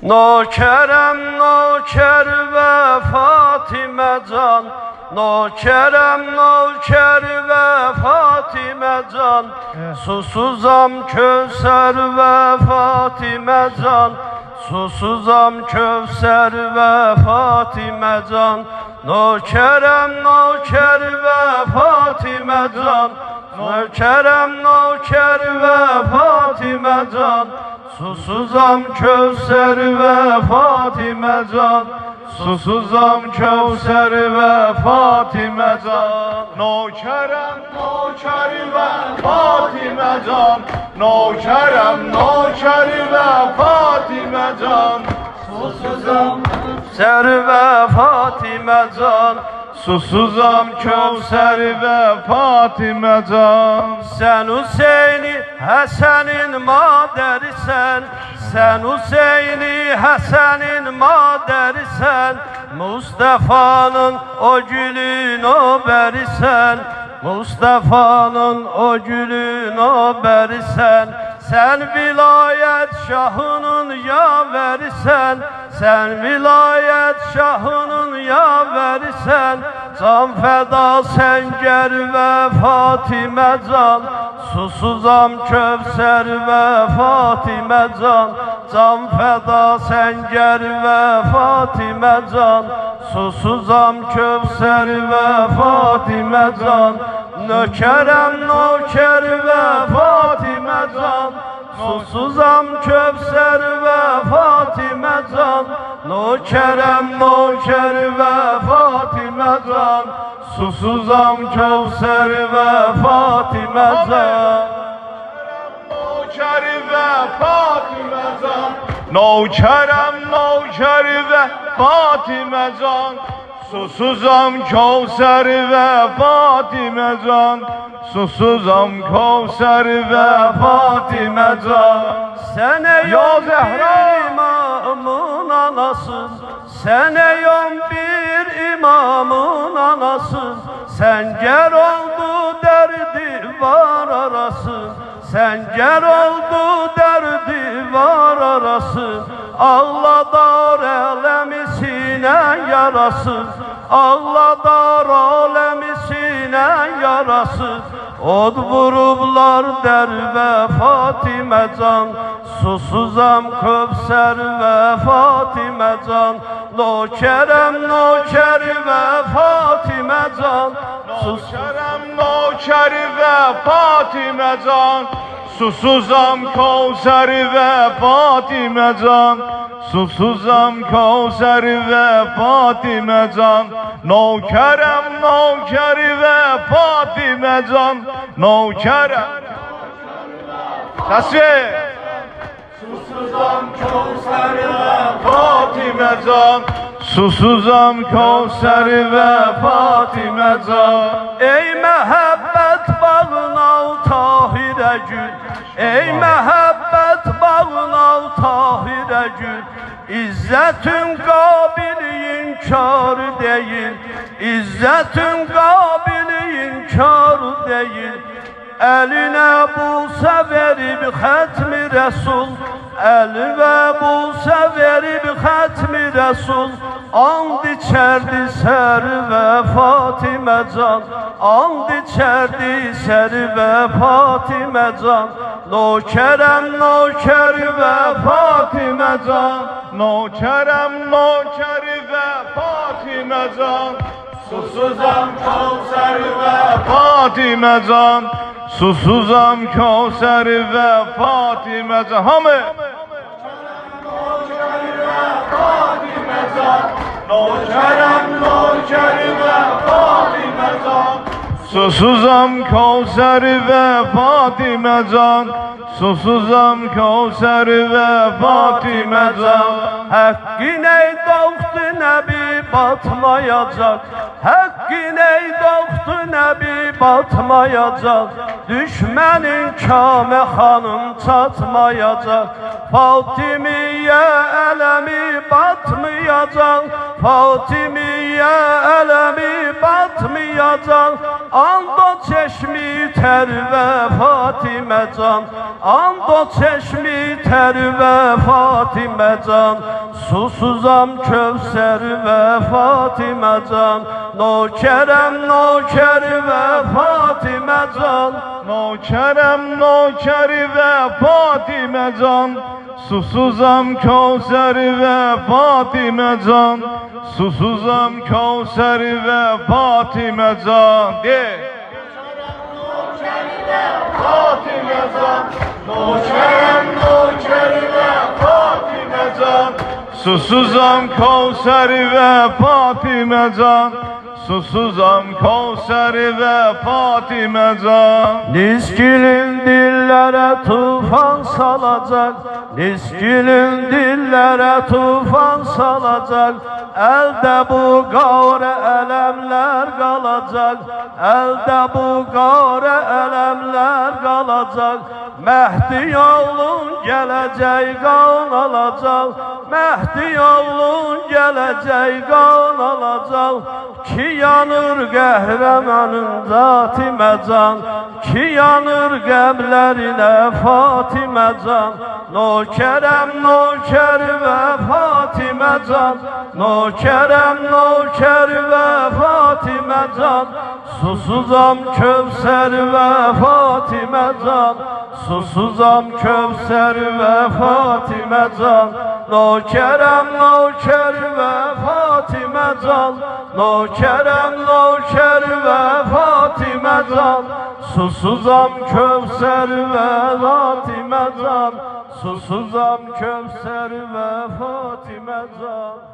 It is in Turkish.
Nökerem nöker ve Fatime can, nökerem nöker ve Fatime can, susuzam Kevser ve Fatime can, susuzam Kevser ve Fatime can, nökerem nöker ve Fatime can, nökerem nöker ve Fatime can, susuzam Kevser ve Fatime can, susuzam Kevser ve Fatime can. Nökerem nöker ve Fatime can, nökerem nöker ve Fatime can, susuzam Kevser ve Fatime can, susuzam Kevser ve Fatime can. sen Hüseyin'i Hasan'ın maderisen, sen Hüseyin'i Hasan'ın maderisen, Mustafa'nın o gülün o berisen, Mustafa'nın o gülün o berisen, sen vilayet şahının yaverisen, sen vilayet şahının yaverisen, can feda Senger ve Fatime can, susuzam Kevser ve Fatime can, can feda Senger ve Fatime can, susuzam Kevser ve Fatime can, nökerem nöker ve Fatime can, susuzam Kevser ve Fatime can, nökerem nöker ve Fatime can, susuzam Kevser ve Fatime can. Nöker ve Fatime can, nökerem nöker ve Fatime can, susuzam Kevser ve Fatime can, susuzam Kevser ve Fatime can. Sen ey Ya Zehra! imamın anasın, sen ey bir imamın anasın, sen ger oldu derdi var arası, sen ger oldu derdi var arası, ağladar elemisine yarası, ağladar elemisine yarası, od vurublar derbe Fatime can, susuzam Kevser ve Fatime can, nökerem nöker ve Fatime can, Nökerem nöker ve Fatime can, susuzam Kevser ve Fatime can, susuzam Kevser ve Fatime can, nökerem nöker ve Fatime can, nökerem Tasvir. Susuzam Kevser ve Fatime can, susuzam Kevser ve Fatime can. ey mehabbet bağına Tahir'e gül, ey mehabbet bağına Tahir'e gül, İzzetün kabiliğin kârı değil, İzzetün kabiliğin kârı değil, eline buse verip hatmi Resul, eline buse verip hatmi Resul, and içerdi ser ve Fatime can, and içerdi ser ve Fatime can, nökerem nöker ve Fatime can, nökerem nöker ve Fatime can, susuzam Kevser ve Fatime can, susuzam Kevser ve Fatime can. Hamı nökerem nöker ve Fatime can, susuzam Kevser ve Fatime can, susuzam Kevser ve Fatime can. Hakkın ey doğdu Nebi batmayacak, Hakkın ey doğdu Nebi batmayacak, düşmenin Kâme hanım çatmayacak, Fatimiye elemi bat batmayacak, Fatimiye elemi batmayacak. Ando çeşmi ter ve Fatime can, ando çeşmi ter ve Fatime can. Susuzam Kevser ve Fatime can, nokerem noker ve Fatime can. Nokerem nokeri ve Fatime can, susuzam Kevser ve Fatime can, susuzam Kevser ve Fatime can. De. Fatime can, nokerem nokeri ve Fatime can, susuzam Kevser ve Fatime can, susuzam Kevser ve Fatime can. Niskilin dillere tufan salacak, Niskilin dillere tufan salacak. Elde bu gavre elemler kalacak, elde bu gavre elemler kalacak. Mehdi yolun gelecek kan alacak, Mehdi yolun gelecek kan alacak. Ki yanır qəhrəmanın Zatimə can, ki yanır qəblərinə Fatimə can. Nokərəm nokər və Fatimə can, nokerem noker ve Fatime can. Susuzam Kevser ve Fatime can, susuzam Kevser ve Fatime can. Nokerem noker ve Fatime can, nokerem noker ve Fatime can. Susuzam Kevser ve Fatime can, susuzam Kevser ve Fatime can.